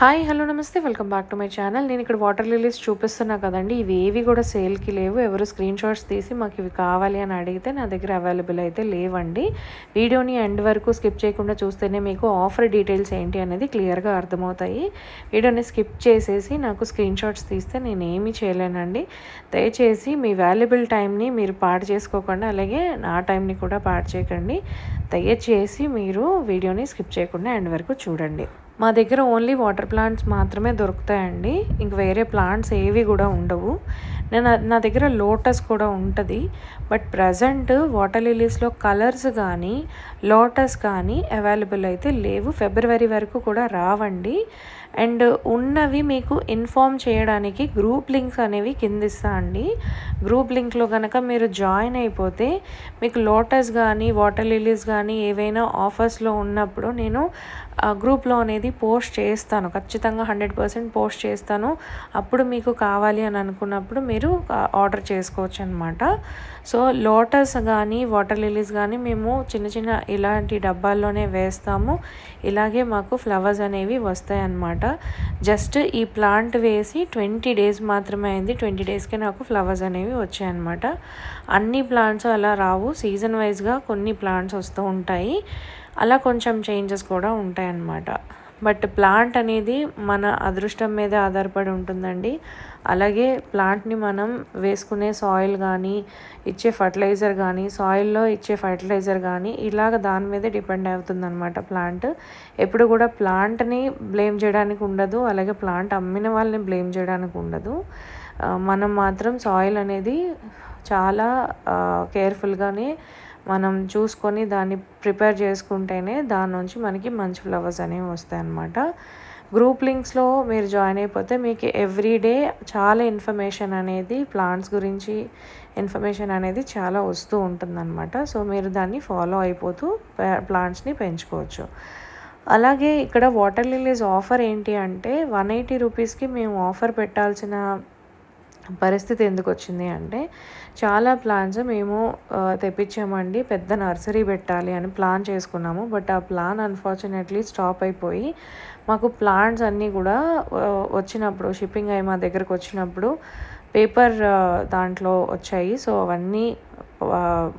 Hi hello నమస్తే welcome back to my channel. నేను ఇక్కడ వాటర్ లిలీస్ చూపిస్తున్నా కదండి. ఇవి ఏవి కూడా సేల్కి లేవు. ఎవరు స్క్రీన్ షాట్స్ తీసి మాకు ఇవి కావాలి అని అడిగితే నా దగ్గర అవైలబుల్ అయితే లేవండి. వీడియోని ఎండ్ వరకు స్కిప్ చేయకుండా చూస్తేనే మీకు ఆఫర్ డీటెయిల్స్ ఏంటి అనేది క్లియర్గా అర్థమవుతాయి. వీడియోని స్కిప్ చేసేసి నాకు స్క్రీన్ షాట్స్ తీస్తే నేను ఏమీ చేయలేనండి. దయచేసి మీ వాల్యుబుల్ టైంని మీరు పాడు చేసుకోకుండా, అలాగే నా టైంని కూడా పాడు చేయకండి. దయచేసి మీరు వీడియోని స్కిప్ చేయకుండా ఎండ్ వరకు చూడండి. మా దగ్గర ఓన్లీ వాటర్ ప్లాంట్స్ మాత్రమే దొరుకుతాయండి. ఇంక వేరే ప్లాంట్స్ ఏవి కూడా ఉండవు. నా దగ్గర లోటస్ కూడా ఉంటుంది. బట్ ప్రజెంట్ వాటర్ లిలీస్లో కలర్స్ కానీ లోటస్ కానీ అవైలబుల్ అయితే లేవు. ఫిబ్రవరి వరకు కూడా రావండి. అండ్ ఉన్నవి మీకు ఇన్ఫార్మ్ చేయడానికి గ్రూప్ లింక్స్ అనేవి కింద ఇస్తా అండి. గ్రూప్ లింక్లో కనుక మీరు జాయిన్ అయిపోతే మీకు లోటస్ కానీ వాటర్ లిలీస్ కానీ ఏవైనా ఆఫర్స్లో ఉన్నప్పుడు నేను గ్రూప్లో అనేది పోస్ట్ చేస్తాను. ఖచ్చితంగా 100% పోస్ట్ చేస్తాను. అప్పుడు మీకు కావాలి అని అనుకున్నప్పుడు మీరు ఆర్డర్ చేసుకోవచ్చు అనమాట. సో లోటస్ కానీ వాటర్ లిలీస్ కానీ మేము చిన్న చిన్న ఇలాంటి డబ్బాల్లోనే వేస్తాము. ఇలాగే మాకు ఫ్లవర్స్ అనేవి వస్తాయి అన్నమాట. జస్ట్ ఈ ప్లాంట్ వేసి 20 డేస్ మాత్రమే అయింది. 20 డేస్కే నాకు ఫ్లవర్స్ అనేవి వచ్చాయన్నమాట. అన్ని ప్లాంట్స్ అలా రావు. సీజన్ వైజ్గా కొన్ని ప్లాంట్స్ వస్తూ ఉంటాయి. అలా కొంచెం చేంజెస్ కూడా ఉంటాయన్నమాట. బట్ ప్లాంట్ అనేది మన అదృష్టం మీద ఆధారపడి ఉంటుందండి. అలాగే ప్లాంట్ని మనం వేసుకునే సాయిల్ కానీ, ఇచ్చే ఫర్టిలైజర్ కానీ, సాయిల్లో ఇచ్చే ఫర్టిలైజర్ కానీ ఇలాగ దాని మీద డిపెండ్ అవుతుందన్నమాట ప్లాంట్. ఎప్పుడు కూడా ప్లాంట్ని బ్లేమ్ చేయడానికి ఉండదు. అలాగే ప్లాంట్ అమ్మిన వాళ్ళని బ్లేమ్ చేయడానికి ఉండదు. మనం మాత్రం సాయిల్ అనేది చాలా కేర్ఫుల్గానే మనం చూసుకొని దాన్ని ప్రిపేర్ చేసుకుంటేనే దాని నుంచి మనకి మంచి ఫ్లవర్స్ అనేవి వస్తాయి అన్నమాట. గ్రూప్ లింక్స్లో మీరు జాయిన్ అయిపోతే మీకు ఎవ్రీడే చాలా ఇన్ఫర్మేషన్ అనేది ప్లాంట్స్ గురించి ఇన్ఫర్మేషన్ అనేది చాలా వస్తూ ఉంటుందన్నమాట. సో మీరు దాన్ని ఫాలో అయిపోతూ ప్లాంట్స్ని పెంచుకోవచ్చు. అలాగే ఇక్కడ వాటర్ లిలీస్ ఆఫర్ ఏంటి అంటే 180 రూపీస్కి మేము ఆఫర్ పెట్టాల్సిన పరిస్థితి ఎందుకు వచ్చింది అంటే, చాలా ప్లాన్స్ మేము తెప్పించామండి. పెద్ద నర్సరీ పెట్టాలి అని ప్లాన్ చేసుకున్నాము. బట్ ఆ ప్లాన్ అన్ఫార్చునేట్లీ స్టాప్ అయిపోయి మాకు ప్లాంట్స్ అన్నీ కూడా వచ్చినప్పుడు షిప్పింగ్ అయ్యి మా దగ్గరకు వచ్చినప్పుడు పేపర్ దాంట్లో వచ్చాయి. సో అవన్నీ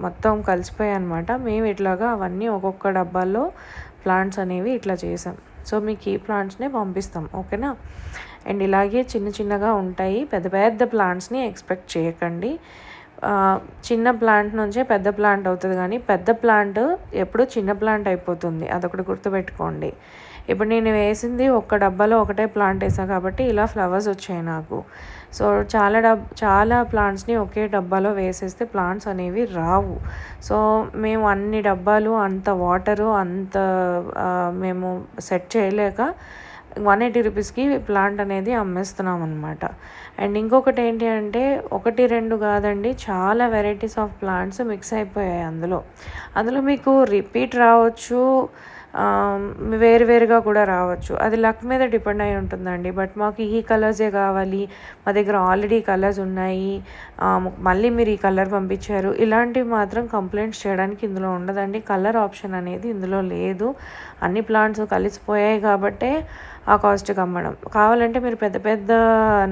మొత్తం కలిసిపోయాయి అనమాట. మేము ఇట్లాగా అవన్నీ ఒక్కొక్క డబ్బాల్లో ప్లాంట్స్ అనేవి ఇట్లా చేసాం. సో మీకు ఈ ప్లాంట్స్నే పంపిస్తాం, ఓకేనా? అండ్ ఇలాగే చిన్న చిన్నగా ఉంటాయి. పెద్ద పెద్ద ప్లాంట్స్ని ఎక్స్పెక్ట్ చేయకండి. చిన్న ప్లాంట్ నుంచే పెద్ద ప్లాంట్ అవుతుంది, కానీ పెద్ద ప్లాంట్ ఎప్పుడు చిన్న ప్లాంట్ అయిపోతుంది. అదొకటి గుర్తుపెట్టుకోండి. ఇప్పుడు నేను వేసింది ఒక్క డబ్బాలో ఒకటే ప్లాంట్ వేసాను కాబట్టి ఇలా ఫ్లవర్స్ వచ్చాయి నాకు. సో చాలా ప్లాంట్స్ని ఒకే డబ్బాలో వేసేస్తే ప్లాంట్స్ అనేవి రావు. సో మేము అన్ని డబ్బాలు అంత వాటరు అంత మేము సెట్ చేయలేక 180 రూపీస్కి ప్లాంట్ అనేది అమ్మేస్తున్నాం అనమాట. అండ్ ఇంకొకటి ఏంటి అంటే 1-2 కాదండి, చాలా వెరైటీస్ ఆఫ్ ప్లాంట్స్ మిక్స్ అయిపోయాయి అందులో మీకు రిపీట్ రావచ్చు, వేరువేరుగా కూడా రావచ్చు. అది లక్ మీద డిపెండ్ అయి ఉంటుందండి. బట్ మాకు ఈ కలర్సే కావాలి, మా దగ్గర ఆల్రెడీ కలర్స్ ఉన్నాయి, మళ్ళీ మీరు ఈ కలర్ పంపించారు, ఇలాంటివి మాత్రం కంప్లైంట్స్ చేయడానికి ఇందులో ఉండదండి. కలర్ ఆప్షన్ అనేది ఇందులో లేదు. అన్ని ప్లాంట్స్ కలిసిపోయాయి కాబట్టే ఆ కాస్ట్కి అమ్మడం. కావాలంటే మీరు పెద్ద పెద్ద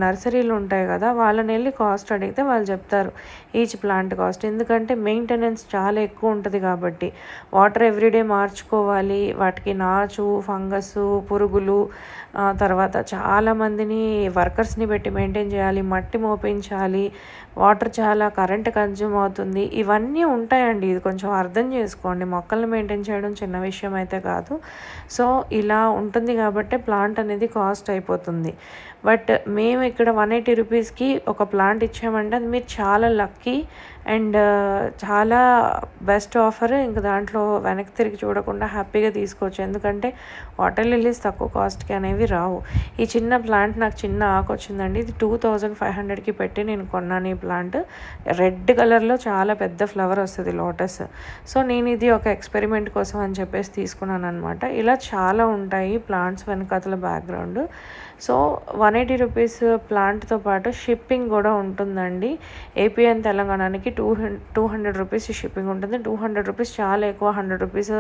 నర్సరీలు ఉంటాయి కదా, వాళ్ళని వెళ్ళి కాస్ట్ అడిగితే వాళ్ళు చెప్తారు ఈచ్ ప్లాంట్ కాస్ట్. ఎందుకంటే మెయింటెనెన్స్ చాలా ఎక్కువ ఉంటుంది కాబట్టి. వాటర్ ఎవ్రీడే మార్చుకోవాలి, వాటికి నాచు, ఫంగస్, పురుగులు, తర్వాత చాలామందిని వర్కర్స్ని పెట్టి మెయింటైన్ చేయాలి, మట్టి మోపించాలి, వాటర్ చాలా కరెంట్ కన్జ్యూమ్ అవుతుంది. ఇవన్నీ ఉంటాయండి. ఇది కొంచెం అర్థం చేసుకోండి. మొక్కల్ని మెయింటైన్ చేయడం చిన్న విషయం అయితే కాదు. సో ఇలా ఉంటుంది కాబట్టి ప్లాంట్ అనేది కాస్ట్ అయిపోతుంది. బట్ మేము ఇక్కడ 180 రూపీస్కి ఒక ప్లాంట్ ఇచ్చామంటే అది మీరు చాలా లక్కీ అండ్ చాలా బెస్ట్ ఆఫర్. ఇంకా దాంట్లో వెనక్కి తిరిగి చూడకుండా హ్యాపీగా తీసుకోవచ్చు. ఎందుకంటే వాటర్ లిలీస్ తక్కువ కాస్ట్కి అనేవి రావు. ఈ చిన్న ప్లాంట్ నాకు చిన్న ఆకు వచ్చిందండి. ఇది 2500కి పెట్టి నేను కొన్నాను. ఈ ప్లాంట్ రెడ్ కలర్లో చాలా పెద్ద ఫ్లవర్ వస్తుంది, లోటస్. సో నేను ఇది ఒక ఎక్స్పెరిమెంట్ కోసం అని చెప్పేసి తీసుకున్నాను అనమాట. ఇలా చాలా ఉంటాయి ప్లాంట్స్ వెనకాతల బ్యాక్గ్రౌండ్. సో 180 రూపీస్ ప్లాంట్తో పాటు షిప్పింగ్ కూడా ఉంటుందండి. ఏపీ అండ్ తెలంగాణకి 200 రూపీస్ షిప్పింగ్ ఉంటుంది. 200 రూపీస్ చాలా ఎక్కువ, 100 రూపీస్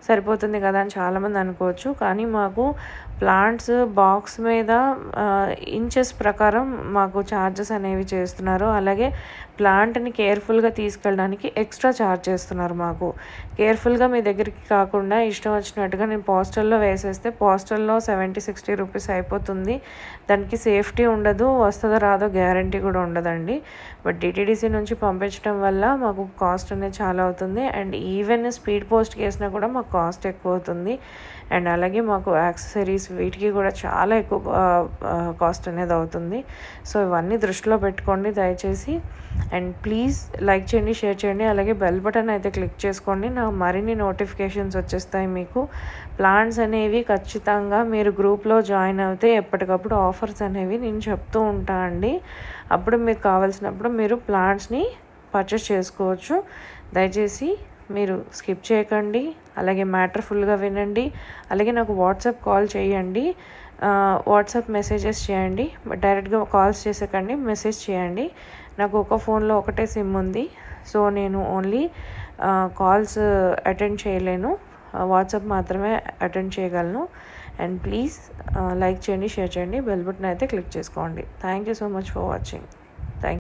సరిపోతుంది కదా అని చాలామంది అనుకోవచ్చు. కానీ మాకు ప్లాంట్స్ బాక్స్ మీద ఇంచెస్ ప్రకారం మాకు ఛార్జెస్ అనేవి చేస్తున్నారు. అలాగే ప్లాంట్ని కేర్ఫుల్గా తీసుకెళ్ళడానికి ఎక్స్ట్రా ఛార్జ్ చేస్తున్నారు మాకు. కేర్ఫుల్గా మీ దగ్గరికి కాకుండా ఇష్టం వచ్చినట్టుగా నేను పోస్టల్లో వేసేస్తే పోస్టల్లో 70-60 రూపీస్ అయిపోతుంది. దానికి సేఫ్టీ ఉండదు, వస్తుందో రాదో గ్యారంటీ కూడా ఉండదండి. బట్ డిటీడీసీ నుంచి పంపించడం వల్ల మాకు కాస్ట్ అనేది చాలా అవుతుంది. అండ్ ఈవెన్ స్పీడ్ పోస్ట్కి వేసినా కూడా మాకు కాస్ట్ ఎక్కువ అవుతుంది. అండ్ అలాగే మాకు యాక్సెసరీస్ వీటికి కూడా చాలా ఎక్కువ కాస్ట్ అనేది అవుతుంది. సో ఇవన్నీ దృష్టిలో పెట్టుకోండి దయచేసి. అండ్ ప్లీజ్ లైక్ చేయండి, షేర్ చేయండి, అలాగే బెల్ బటన్ అయితే క్లిక్ చేసుకోండి. నా మరిన్ని నోటిఫికేషన్స్ వచ్చేస్తాయి మీకు. ప్లాన్స్ అనేవి ఖచ్చితంగా మీరు గ్రూప్లో జాయిన్ అవుతే ఎప్పటికప్పుడు ఆఫర్స్ అనేవి నేను చెప్తూ ఉంటా అండి. అప్పుడు మీకు కావాల్సినప్పుడు మీరు ప్లాంట్స్ని పర్చేస్ చేసుకోవచ్చు. దయచేసి మీరు స్కిప్ చేయకండి, అలాగే మ్యాటర్ ఫుల్గా వినండి, అలాగే నాకు వాట్సాప్ కాల్ చేయండి, వాట్సాప్ మెసేజెస్ చేయండి. డైరెక్ట్గా కాల్స్ చేసేకండి, మెసేజ్ చేయండి. నాకు ఒక ఫోన్లో ఒకటే సిమ్ ఉంది, సో నేను ఓన్లీ కాల్స్ అటెండ్ చేయలేను, వాట్సాప్ మాత్రమే అటెండ్ చేయగలను. అండ్ ప్లీజ్ లైక్ చేయండి, షేర్ చేయండి, బెల్ బటన్ అయితే క్లిక్ చేసుకోండి. Thank you so much for watching.